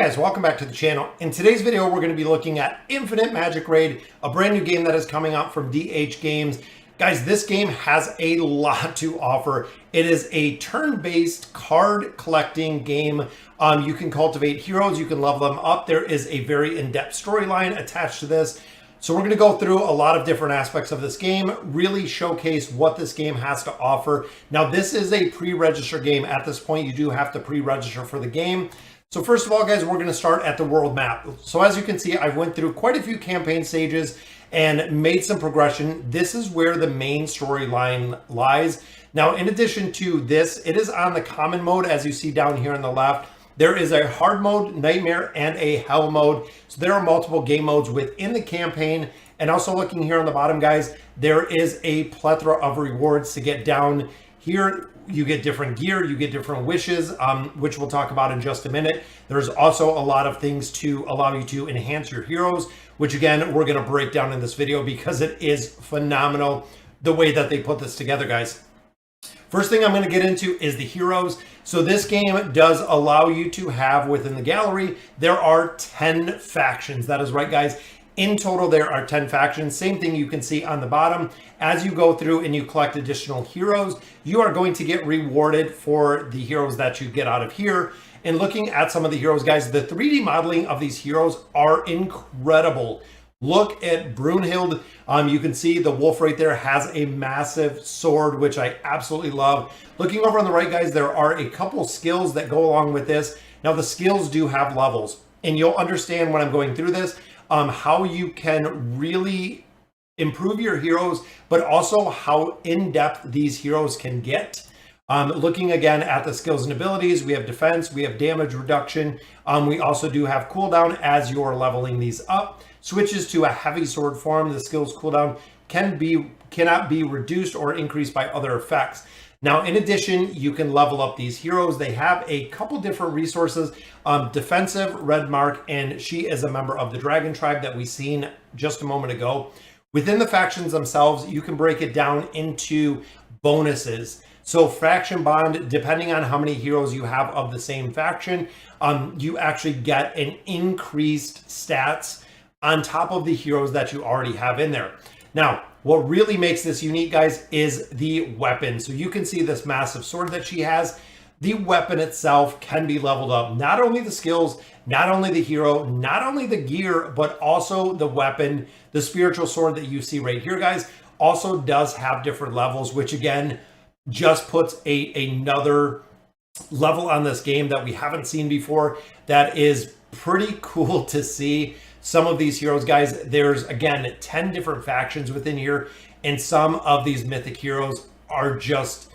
Guys, welcome back to the channel. In today's video, we're going to be looking at Infinite Magicraid, a brand new game that is coming out from DH Games. Guys, this game has a lot to offer. It is a turn-based card collecting game. You can cultivate heroes, you can level them up. There is a very in-depth storyline attached to this. So we're going to go through a lot of different aspects of this game, really showcase what this game has to offer. Now, this is a pre-register game. At this point, you do have to pre-register for the game. So first of all, guys, we're going to start at the world map. So as you can see, I went through quite a few campaign stages and made some progression. This is where the main storyline lies. Now, in addition to this, it is on the common mode, as you see down here on the left. There is a hard mode, nightmare, and a hell mode. So there are multiple game modes within the campaign. And also looking here on the bottom, guys, there is a plethora of rewards to get down here. You get different gear, you get different wishes, which we'll talk about in just a minute. There's also a lot of things to allow you to enhance your heroes, which again, we're gonna break down in this video because it is phenomenal the way that they put this together, guys. First thing I'm gonna get into is the heroes. So this game does allow you to have within the gallery, there are 10 factions. That is right, guys. In total, there are 10 factions. Same thing you can see on the bottom. As you go through and you collect additional heroes, you are going to get rewarded for the heroes that you get out of here. And looking at some of the heroes, guys, the 3D modeling of these heroes are incredible. Look at Brunhild. You can see the wolf right there has a massive sword, which I absolutely love. Looking over on the right, guys, there are a couple skills that go along with this. Now, the skills do have levels, and you'll understand when I'm going through this, how you can really improve your heroes, but also how in-depth these heroes can get. Looking again at the skills and abilities, we have defense, we have damage reduction. We also do have cooldown as you're leveling these up. Switches to a heavy sword form, the skills cooldown cannot be reduced or increased by other effects. Now, in addition, you can level up these heroes. They have a couple different resources. Defensive, Red Mark, and she is a member of the Dragon Tribe that we seen just a moment ago. Within the factions themselves, you can break it down into bonuses. So faction bond, depending on how many heroes you have of the same faction, you actually get an increased stats on top of the heroes that you already have in there. Now, what really makes this unique, guys, is the weapon. So you can see this massive sword that she has. The weapon itself can be leveled up. Not only the skills, not only the hero, not only the gear, but also the weapon. The spiritual sword that you see right here, guys, also does have different levels, which again, just puts another level on this game that we haven't seen before. That is pretty cool to see. Some of these heroes, guys, there's again 10 different factions within here, and some of these mythic heroes are just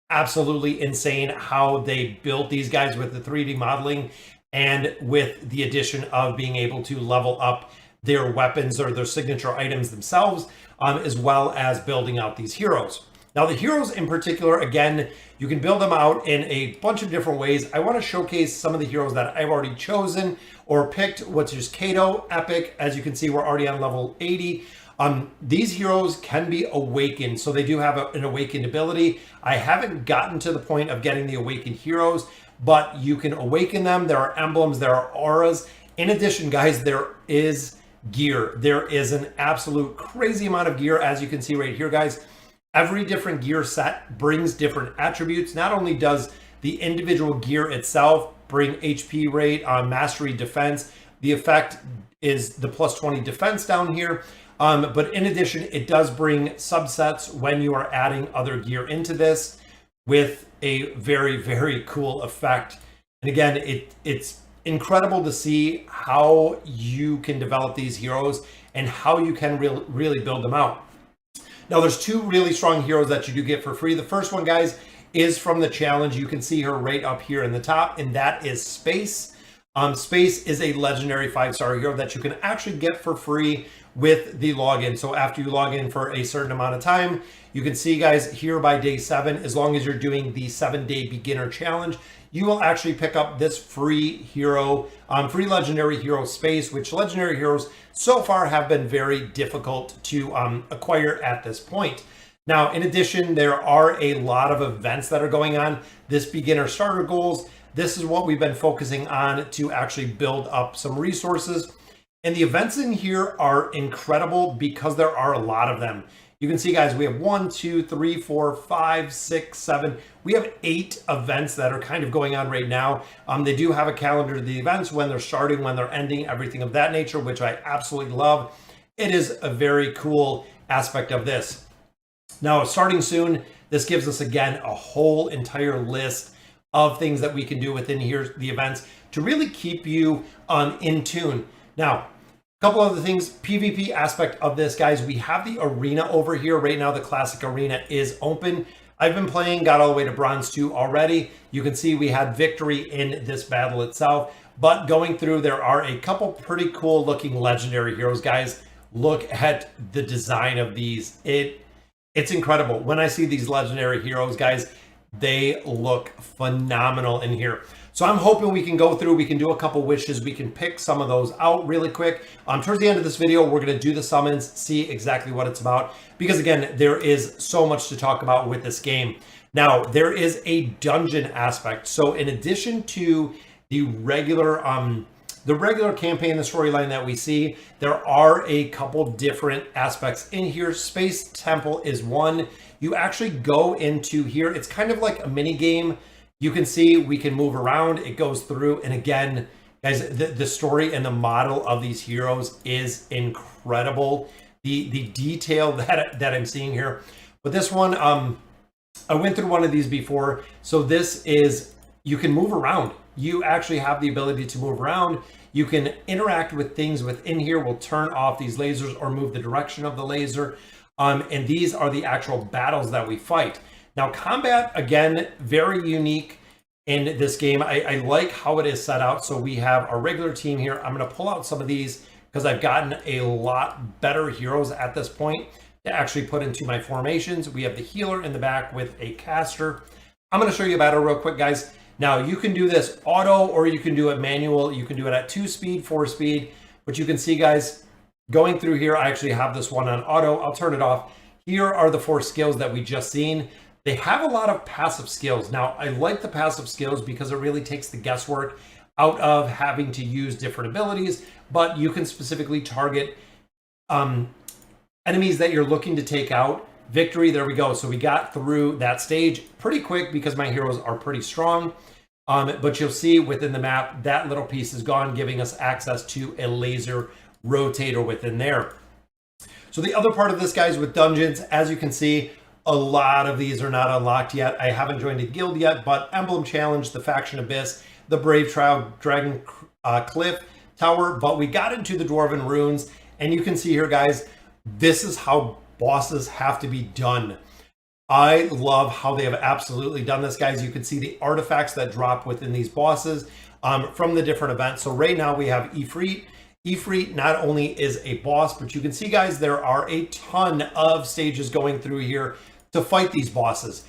absolutely insane how they built these guys with the 3D modeling and with the addition of being able to level up their weapons or their signature items themselves, as well as building out these heroes. Now, the heroes in particular, again, you can build them out in a bunch of different ways. I want to showcase some of the heroes that I've already chosen or picked, which is Kato, Epic. As you can see, we're already on level 80. These heroes can be awakened, so they do have an awakened ability. I haven't gotten to the point of getting the awakened heroes, but you can awaken them. There are emblems, there are auras. In addition, guys, there is gear. There is an absolute crazy amount of gear, as you can see right here, guys. Every different gear set brings different attributes. Not only does the individual gear itself bring HP rate, mastery, defense, the effect is the plus 20 defense down here. But in addition, it does bring subsets when you are adding other gear into this with a very, very cool effect. And again, it's incredible to see how you can develop these heroes and how you can really build them out. Now, there's two really strong heroes that you do get for free. The first one, guys, is from the challenge. You can see her right up here in the top, and that is Space. Space is a legendary 5-star hero that you can actually get for free with the login. So after you log in for a certain amount of time, you can see, guys, here by day 7, as long as you're doing the 7-day beginner challenge, you will actually pick up this free hero, free legendary hero Space, which legendary heroes so far have been very difficult to acquire at this point. Now, in addition, there are a lot of events that are going on. This beginner starter goals, this is what we've been focusing on to actually build up some resources. And the events in here are incredible because there are a lot of them. You can see, guys, we have 1, 2, 3, 4, 5, 6, 7. We have 8 events that are kind of going on right now. They do have a calendar of the events, when they're starting, when they're ending, everything of that nature, which I absolutely love. It is a very cool aspect of this. Now, starting soon, this gives us, again, a whole entire list of things that we can do within here, the events, to really keep you in tune. Now, a couple other things, PvP aspect of this, guys, we have the arena over here. Right now, the classic arena is open. I've been playing, got all the way to bronze 2 already. You can see we had victory in this battle itself, but going through, there are a couple pretty cool looking legendary heroes, guys. Look at the design of these. It's incredible. When I see these legendary heroes, guys, they look phenomenal in here. So I'm hoping we can go through, we can do a couple wishes, we can pick some of those out really quick. Towards the end of this video, we're gonna do the summons, see exactly what it's about, because again, there is so much to talk about with this game. Now, there is a dungeon aspect. So in addition to the regular campaign, the storyline that we see, there are a couple different aspects in here. Space Temple is one. You actually go into here, it's kind of like a mini game. You can see we can move around, it goes through, and again, guys, the story and the model of these heroes is incredible. The detail that I'm seeing here. But this one, I went through one of these before. So this is, you can move around. You actually have the ability to move around. You can interact with things within here. We'll turn off these lasers or move the direction of the laser. And these are the actual battles that we fight. Now, combat, again, very unique in this game. I like how it is set out. So we have our regular team here. I'm going to pull out some of these because I've gotten a lot better heroes at this point to actually put into my formations. We have the healer in the back with a caster. I'm going to show you a battle real quick, guys. Now, you can do this auto or you can do it manual. You can do it at 2 speed, 4 speed. But you can see, guys, going through here, I actually have this one on auto. I'll turn it off. Here are the 4 skills that we just seen. They have a lot of passive skills. Now, I like the passive skills because it really takes the guesswork out of having to use different abilities, but you can specifically target enemies that you're looking to take out. Victory, there we go. So we got through that stage pretty quick because my heroes are pretty strong. But you'll see within the map, that little piece is gone, giving us access to a laser rotator within there. So the other part of this, guys, with dungeons, as you can see, a lot of these are not unlocked yet. I haven't joined a guild yet, but Emblem Challenge, the Faction Abyss, the Brave Shroud, Dragon Cliff Tower, but we got into the Dwarven Runes, and you can see here, guys, this is how bosses have to be done. I love how they have absolutely done this, guys. You can see the artifacts that drop within these bosses from the different events. So right now we have Ifrit. Ifrit not only is a boss, but you can see, guys, there are a ton of stages going through here to fight these bosses,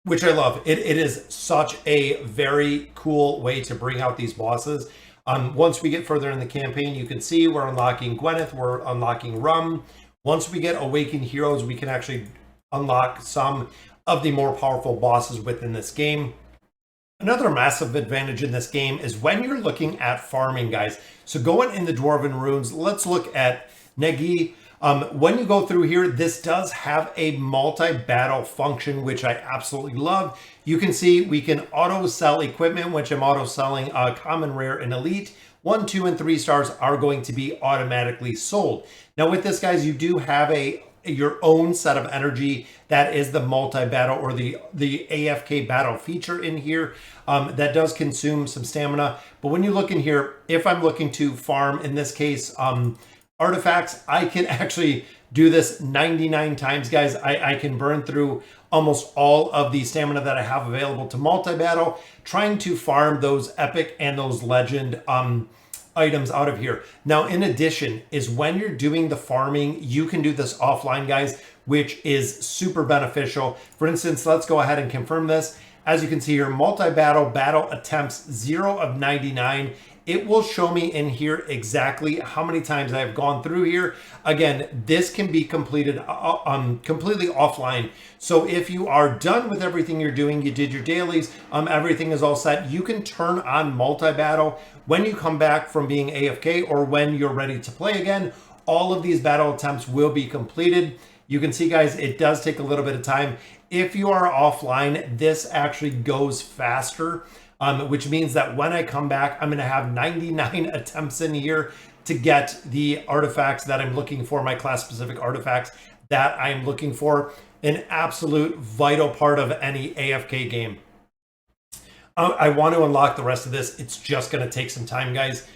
which I love. It is such a very cool way to bring out these bosses. Once we get further in the campaign, you can see we're unlocking Gwyneth, we're unlocking Rum. Once we get Awakened Heroes, we can actually unlock some of the more powerful bosses within this game. Another massive advantage in this game is when you're looking at farming, guys. So going in the Dwarven Runes, let's look at Negi. When you go through here, this does have a multi-battle function, which I absolutely love. You can see we can auto-sell equipment, which I'm auto-selling common, rare, and elite. 1, 2, and 3 stars are going to be automatically sold. Now with this, guys, you do have your own set of energy that is the multi-battle or the AFK battle feature in here that does consume some stamina. But when you look in here, if I'm looking to farm, in this case, artifacts, I can actually do this 99 times, guys. I can burn through almost all of the stamina that I have available to multi-battle, trying to farm those epic and those legend items out of here. Now, in addition, is when you're doing the farming, you can do this offline, guys, which is super beneficial. For instance, let's go ahead and confirm this. As you can see here, multi-battle, battle attempts 0 of 99. it will show me in here exactly how many times I've gone through here. Again, this can be completed completely offline. So if you are done with everything you're doing, you did your dailies, everything is all set, you can turn on multi-battle when you come back from being AFK or when you're ready to play again. All of these battle attempts will be completed. You can see, guys, it does take a little bit of time. If you are offline, this actually goes faster, which means that when I come back, I'm going to have 99 attempts in here to get the artifacts that I'm looking for, my class-specific artifacts that I'm looking for. An absolute vital part of any AFK game. I want to unlock the rest of this. It's just going to take some time, guys.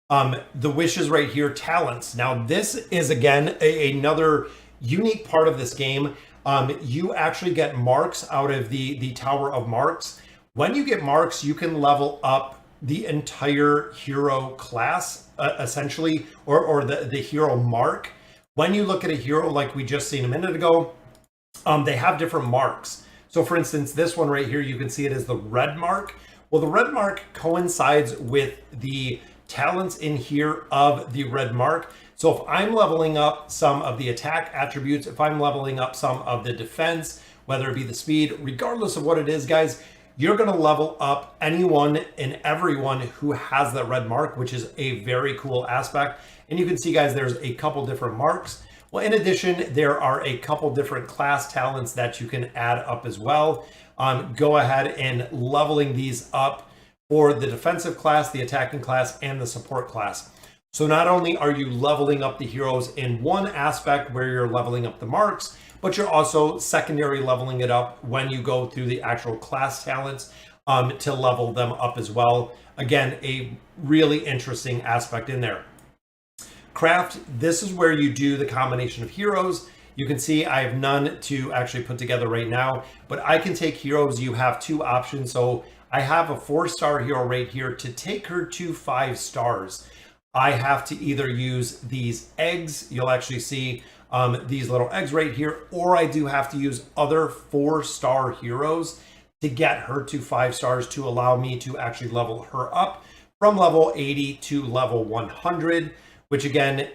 The wishes right here, talents. Now, this is, again, another unique part of this game. You actually get marks out of the Tower of Marks. When you get marks, you can level up the entire hero class, essentially, or the hero mark. When you look at a hero like we just seen a minute ago, they have different marks. So for instance, this one right here, you can see it as the red mark. Well, the red mark coincides with the talents in here of the red mark. So if I'm leveling up some of the attack attributes, if I'm leveling up some of the defense, whether it be the speed, regardless of what it is, guys, you're going to level up anyone and everyone who has that red mark, which is a very cool aspect. And you can see, guys, there's a couple different marks. Well, in addition, there are a couple different class talents that you can add up as well. Go ahead and leveling these up for the defensive class, the attacking class, and the support class. So not only are you leveling up the heroes in one aspect where you're leveling up the marks, but you're also secondary leveling it up when you go through the actual class talents to level them up as well. Again, a really interesting aspect in there. Craft, this is where you do the combination of heroes. You can see I have none to actually put together right now, but I can take heroes. You have two options. So I have a 4-star hero right here. To take her to 5 stars, I have to either use these eggs. You'll actually see these little eggs right here, or I do have to use other 4-star heroes to get her to 5 stars to allow me to actually level her up from level 80 to level 100, which again,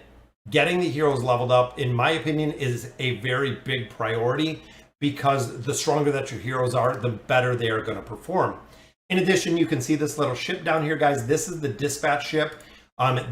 getting the heroes leveled up, in my opinion, is a very big priority because the stronger that your heroes are, the better they are going to perform. In addition, you can see this little ship down here, guys. This is the dispatch ship.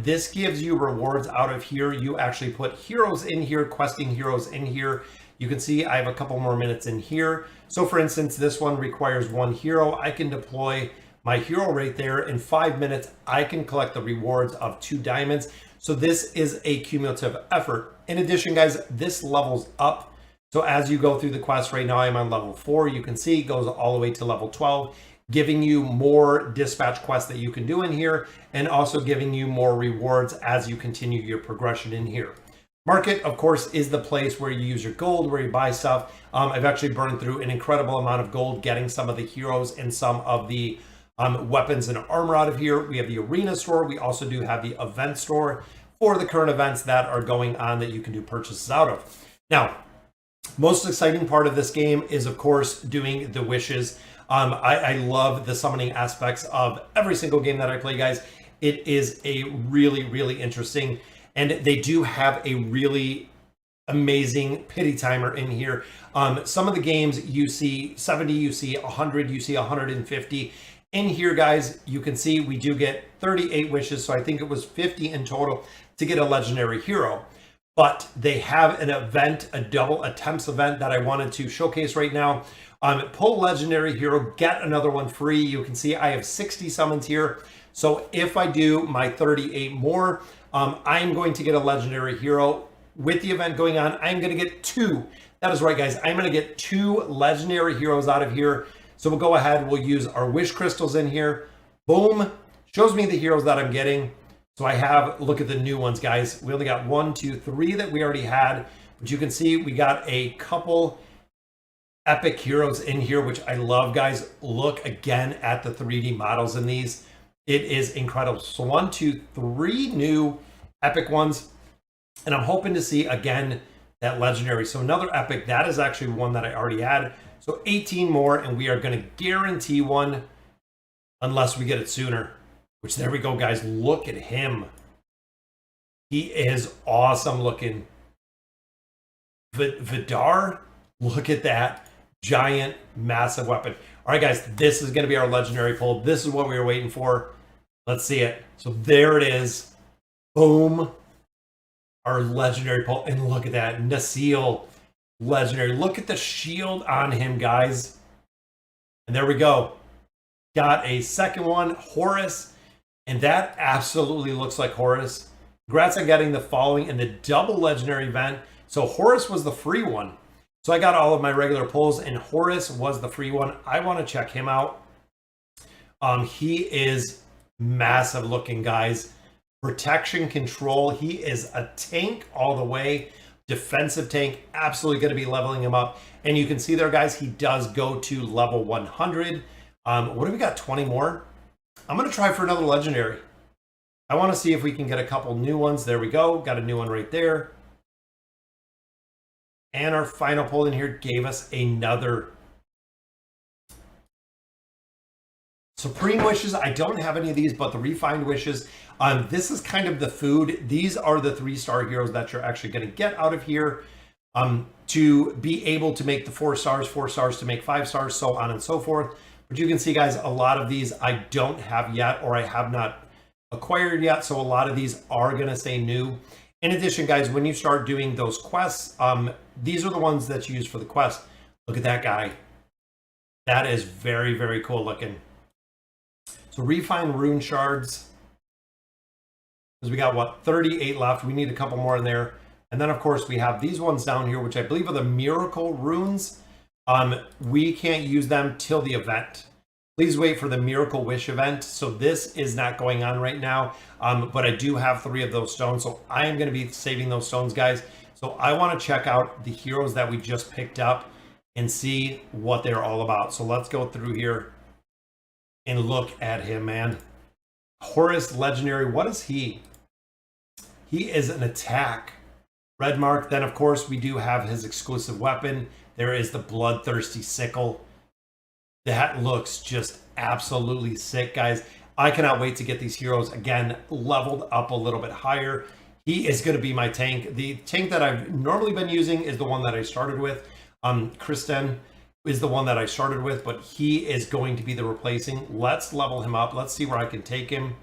This gives you rewards out of here. You actually put heroes in here, questing heroes in here. You can see I have a couple more minutes in here. So for instance, this one requires 1 hero. I can deploy my hero right there. In 5 minutes, I can collect the rewards of 2 diamonds. So this is a cumulative effort. In addition, guys, this levels up. So as you go through the quest right now, I'm on level 4. You can see it goes all the way to level 12. Giving you more dispatch quests that you can do in here, and also giving you more rewards as you continue your progression in here. Market, of course, is the place where you use your gold, where you buy stuff. I've actually burned through an incredible amount of gold getting some of the heroes and some of the weapons and armor out of here. We have the arena store. We also do have the event store for the current events that are going on that you can do purchases out of. Now, most exciting part of this game is, of course, doing the wishes. I love the summoning aspects of every single game that I play, guys. It is a really, really interesting, and they do have a really amazing pity timer in here. Some of the games you see 70, you see 100, you see 150. In here, guys, you can see we do get 38 wishes, so I think it was 50 in total to get a legendary hero. But they have an event, a double attempts event that I wanted to showcase right now. Pull legendary hero, get another one free. You can see I have 60 summons here. So if I do my 38 more, I'm going to get a legendary hero. With the event going on, I'm going to get 2. That is right, guys. I'm going to get 2 legendary heroes out of here. So we'll go ahead, we'll use our wish crystals in here. Boom, shows me the heroes that I'm getting. So I have, look at the new ones, guys. We only got 1, 2, 3 that we already had. But you can see we got a couple epic heroes in here, which I love, guys. Look again at the 3D models in these. It is incredible. So 1, 2, 3 new epic ones. And I'm hoping to see, again, that legendary. So another epic, that is actually one that I already had. So 18 more, and we are going to guarantee one unless we get it sooner. which there we go, guys. Look at him. He is awesome looking. Vidar, look at that giant, massive weapon. All right, guys, this is going to be our legendary pull. This is what we were waiting for. Let's see it. So there it is. Boom. Our legendary pull. And look at that. Nasil, legendary. Look at the shield on him, guys. And there we go. Got a second one, Horus. And that absolutely looks like Horus. Congrats on getting the following in the double legendary event. So Horus was the free one. So I got all of my regular pulls, and Horus was the free one. I want to check him out. He is massive looking, guys. Protection control. He is a tank all the way. Defensive tank. Absolutely going to be leveling him up. And you can see there, guys, he does go to level 100. What do we got? 20 more? I'm going to try for another legendary. I want to see if we can get a couple new ones. There we go. Got a new one right there. And our final pull in here gave us another Supreme Wishes. I don't have any of these, but the Refined Wishes. This is kind of the food. These are the 3-star heroes that you're actually going to get out of here to be able to make the 4 stars, 4 stars to make 5 stars, so on and so forth. But you can see, guys, a lot of these I don't have yet, or I have not acquired yet. So a lot of these are going to stay new. In addition, guys, when you start doing those quests, these are the ones that you use for the quest. Look at that guy. That is very, very cool looking. So refine rune shards. Because we got, what, 38 left. We need a couple more in there. And then, of course, we have these ones down here, which I believe are the miracle runes. We can't use them till the event. Please wait for the Miracle Wish event. So this is not going on right now, but I do have 3 of those stones. So I am going to be saving those stones, guys. So I want to check out the heroes that we just picked up and see what they're all about. So let's go through here and look at him, man. Horus Legendary, what is he? He is an attack. Red mark. Then, of course, we do have his exclusive weapon. There is the Bloodthirsty Sickle. That looks just absolutely sick, guys. I cannot wait to get these heroes, again, leveled up a little bit higher. He is going to be my tank. The tank that I've normally been using is the one that I started with. Kristen is the one that I started with, but he is going to be the replacing. Let's level him up. Let's see where I can take him.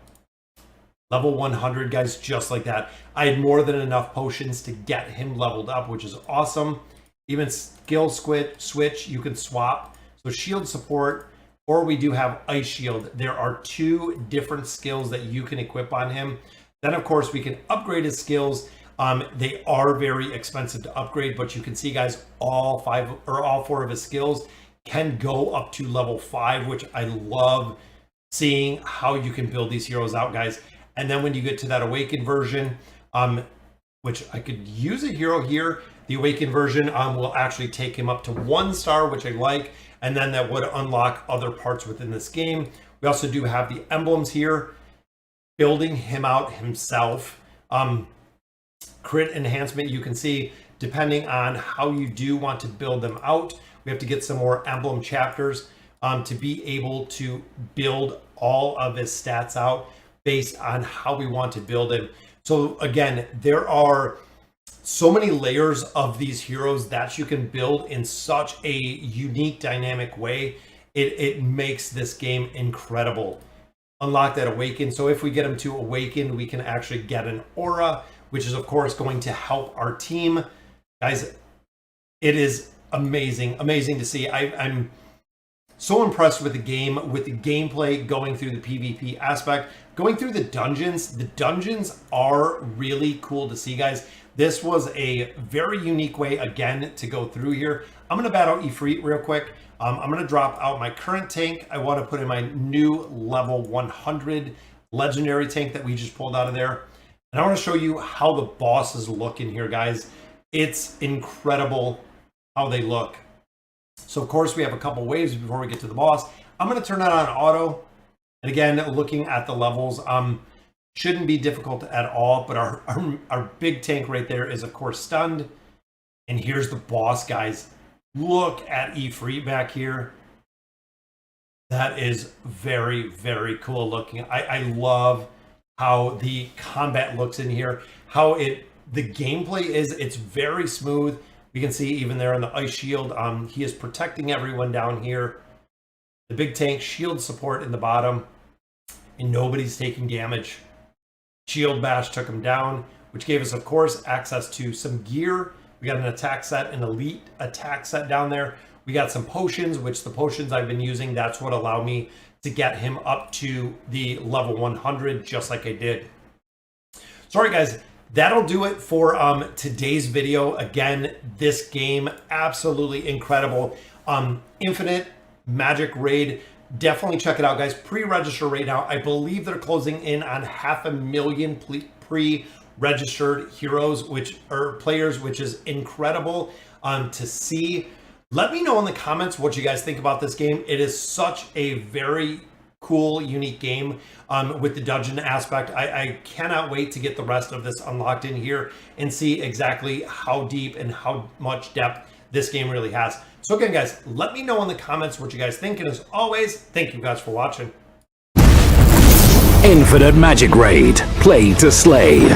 Level 100, guys, just like that. I had more than enough potions to get him leveled up, which is awesome. Even skill switch, you can swap. So shield support, or we do have ice shield. There are 2 different skills that you can equip on him. Then, of course, we can upgrade his skills. They are very expensive to upgrade, but you can see, guys, all 4 of his skills can go up to level 5, which I love seeing how you can build these heroes out, guys. And then when you get to that awakened version, which I could use a hero here, the awakened version will actually take him up to 1 star, which I like. And then that would unlock other parts within this game. We also do have the emblems here, building him out himself. Crit enhancement, you can see, depending on how you do want to build them out, we have to get some more emblem chapters to be able to build all of his stats out based on how we want to build him. So again, there are so many layers of these heroes that you can build in such a unique, dynamic way. It makes this game incredible. Unlock that awaken. So if we get him to awaken, we can actually get an aura, which is of course going to help our team. Guys, it is amazing to see. I'm so impressed with the game, with the gameplay, going through the PvP aspect, going through the dungeons. The dungeons are really cool to see, guys. This was a very unique way, again, to go through here. I'm going to battle Ifrit real quick. I'm going to drop out my current tank. I want to put in my new level 100 legendary tank that we just pulled out of there. And I want to show you how the bosses look in here, guys. It's incredible how they look. So, of course, we have a couple waves before we get to the boss. I'm going to turn that on auto. And again, looking at the levels, shouldn't be difficult at all, but our big tank right there is, of course, stunned. And here's the boss, guys. Look at Ifrit back here. That is very, very cool looking. I love how the combat looks in here, how the gameplay is. It's very smooth. You can see even there on the ice shield, he is protecting everyone down here. The big tank shield support in the bottom, and nobody's taking damage. Shield bash took him down, which gave us, of course, access to some gear. We got an attack set, an elite attack set down there. We got some potions, which the potions I've been using, that's what allowed me to get him up to the level 100, just like I did. Sorry, guys. That'll do it for today's video. Again, this game, absolutely incredible. Infinite Magicraid. Definitely check it out, guys. Pre-register right now. I believe they're closing in on 500,000 pre-registered heroes, players, which is incredible to see. Let me know in the comments what you guys think about this game. It is such a very cool, unique game with the dungeon aspect. I cannot wait to get the rest of this unlocked in here and see exactly how deep and how much depth this game really has. So again, guys, let me know in the comments what you guys think. And as always, thank you guys for watching. Infinite Magicraid. Play to slay.